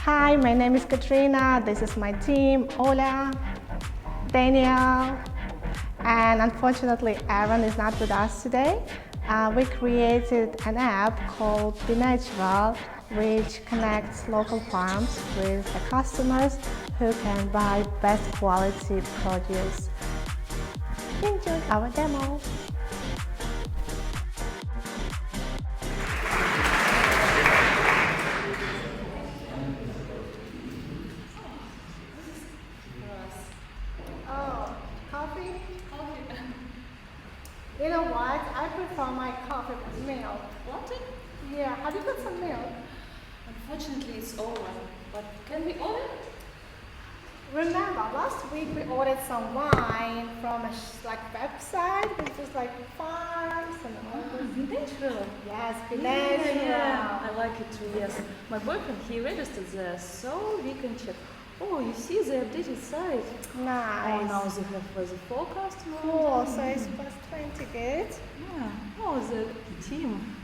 Hi, my name is Katrina. This is my team, Ola, Daniel, and unfortunately Aaron is not with us today. We created an app called BeNatural, which connects local farms with the customers who can buy best quality produce. Enjoy our demo. Oh, coffee? You know what? I prefer my coffee with milk. Latte? Yeah, have you got some milk? Unfortunately, it's over. But can we order? Remember, last week we ordered some wine from a website, which was like farms and all this. BeNatural. Yes, BeNatural. Yeah, I like it too, yes. My boyfriend, he registered there, so we can check. Oh, you see the updated site. Nice. Oh, now they have the forecast. Cool, so it's plus 20, good. Yeah. Oh, the team.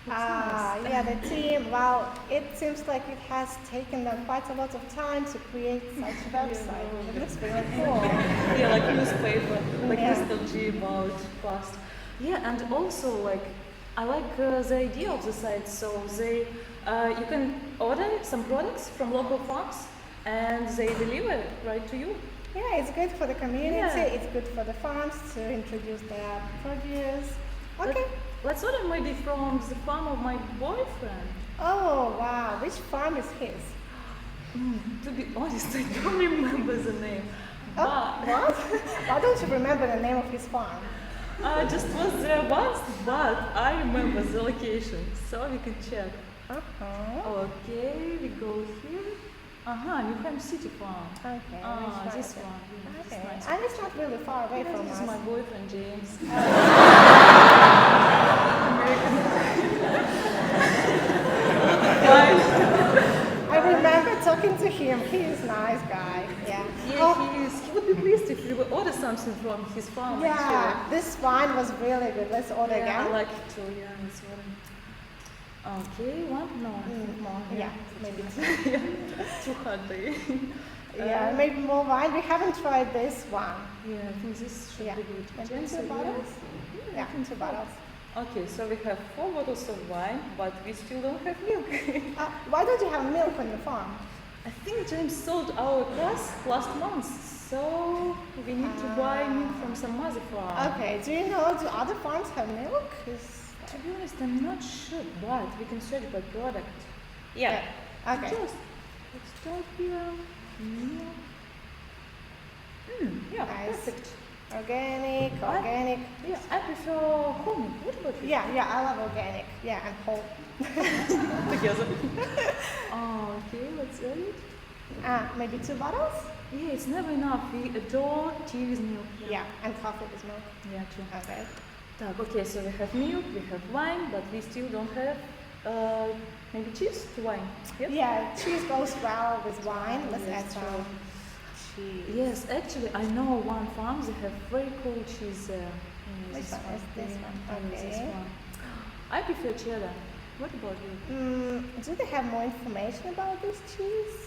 Nice. Yeah, the team, well, it seems like it has taken them quite a lot of time to create such a website. It looks really cool. Yeah, like newspaper, like Yeah. nostalgia about past. Yeah, and also like I like the idea of the site. So they, you can order some products from local farms, and they deliver right to you. Yeah, it's good for the community, Yeah. it's good for the farms to introduce their produce. Okay. Let's order maybe from the farm of my boyfriend. Oh, wow, which farm is his? To be honest, I don't remember the name. Oh, But what? Why don't you remember the name of his farm? I just was there once, but I remember the location, so we can check. Uh-huh. Okay, we go here. New Hampshire City Farm. Okay, Ah, which this farm one. is it? Yeah, this Okay, nice. and it's not really far away Yeah, from this us. is my boyfriend James. I remember talking to him. He is a nice guy. Yeah. Yeah, he would be pleased if we would order something from his farm. Yeah, this wine was really good. Let's order Actually. Yeah, again. I like it too. Yeah, it's one. Okay, one? No, I think more. Yeah, maybe. Too hard day. Yeah, maybe more wine. We haven't tried this one. Yeah, I think this should Yeah. be good. Maybe James, 2 bottles? Yeah, 2 bottles. Okay, so we have 4 bottles of wine, but we still don't have milk. Why don't you have milk on your farm? I think James sold our grass last month, so we need to buy milk from some other farm. Okay, do you know, do other farms have milk? To be honest, I'm not sure, but we can search by product. Yeah. Okay. Just, let's start here. Milk. Yeah, Nice. perfect. Organic. Yeah, I prefer whole milk. What about you? Yeah, I love organic. Yeah, and whole. Together. Okay, let's add it. Maybe 2 bottles? Yeah, it's never enough. We adore tea with milk. Yeah, and coffee with milk. Yeah, true. Okay. Okay, so we have milk, we have wine, but we still don't have maybe cheese to wine. Yep. Yeah, cheese goes well with wine. Let's Yes, add some cheese. Yes, actually, I know one farm, they have very cool cheese there. Which one is this one? This Okay. one. I prefer cheddar. What about you? Do they have more information about this cheese?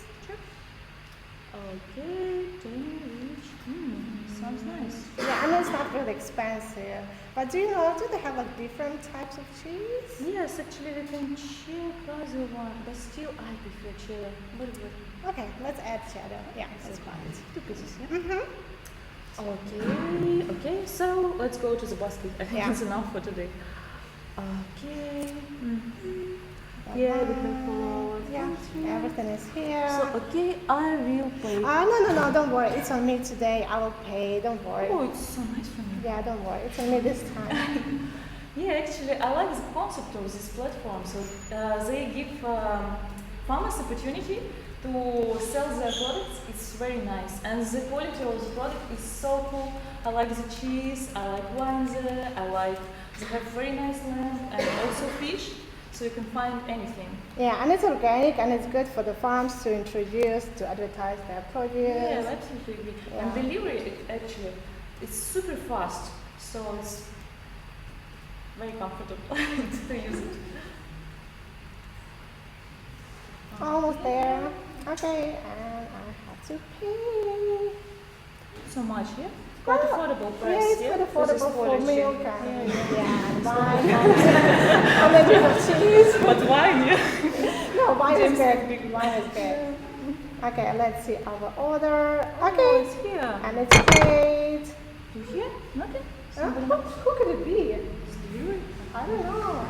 Okay, 10 each. Sounds nice. Yeah, I know it's not really expensive, but do you know, do they have like different types of cheese? Yes, actually, we can check other one, but still, I prefer cheddar. What about you? Okay, let's add cheddar. Yeah, that's fine. 2 pieces, yeah? Okay, so let's go to the basket. I think Yeah. it's enough for today. Okay. Yeah, we have flowers. Yeah, everything is here. So, okay, I will pay. No, don't worry. It's on me today. I will pay. Don't worry. Oh, it's so nice from you. Yeah, don't worry. It's on me this time. Yeah, actually, I like the concept of this platform. So, they give farmers opportunity to sell their products. It's very nice. And the quality of the product is so cool. I like the cheese, I like wine there, they have very nice land and also fish. So you can find anything. Yeah, and it's organic and it's good for the farms to introduce, to advertise their produce. Yeah, absolutely agree. Yeah. And delivery, actually, it's super fast. So it's very comfortable to use it. Almost there. Okay, and I have to pay. So much, yeah? Quite affordable price, yeah, it's yeah? quite For this affordable for quality. milk Yeah, and yeah. wine and a bit of cheese. But wine, yeah? No, wine is James good. is big. Wine is good. Okay, let's see our order. Oh, Okay, it's here. and it's paid. You here? Nothing? Who could it be? I don't know.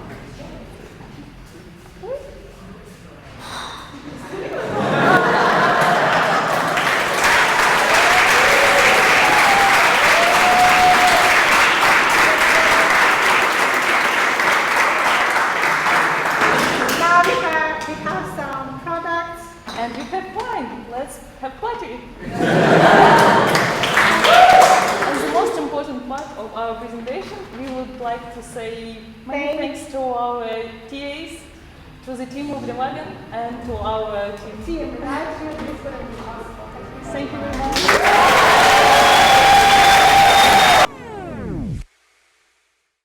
Now we have some products. And we have wine. Let's have party. And the most important part of our presentation, we would like to say many thanks to our TAs, to the team of the Wagon, and to our team. Team, right? Thank you very much.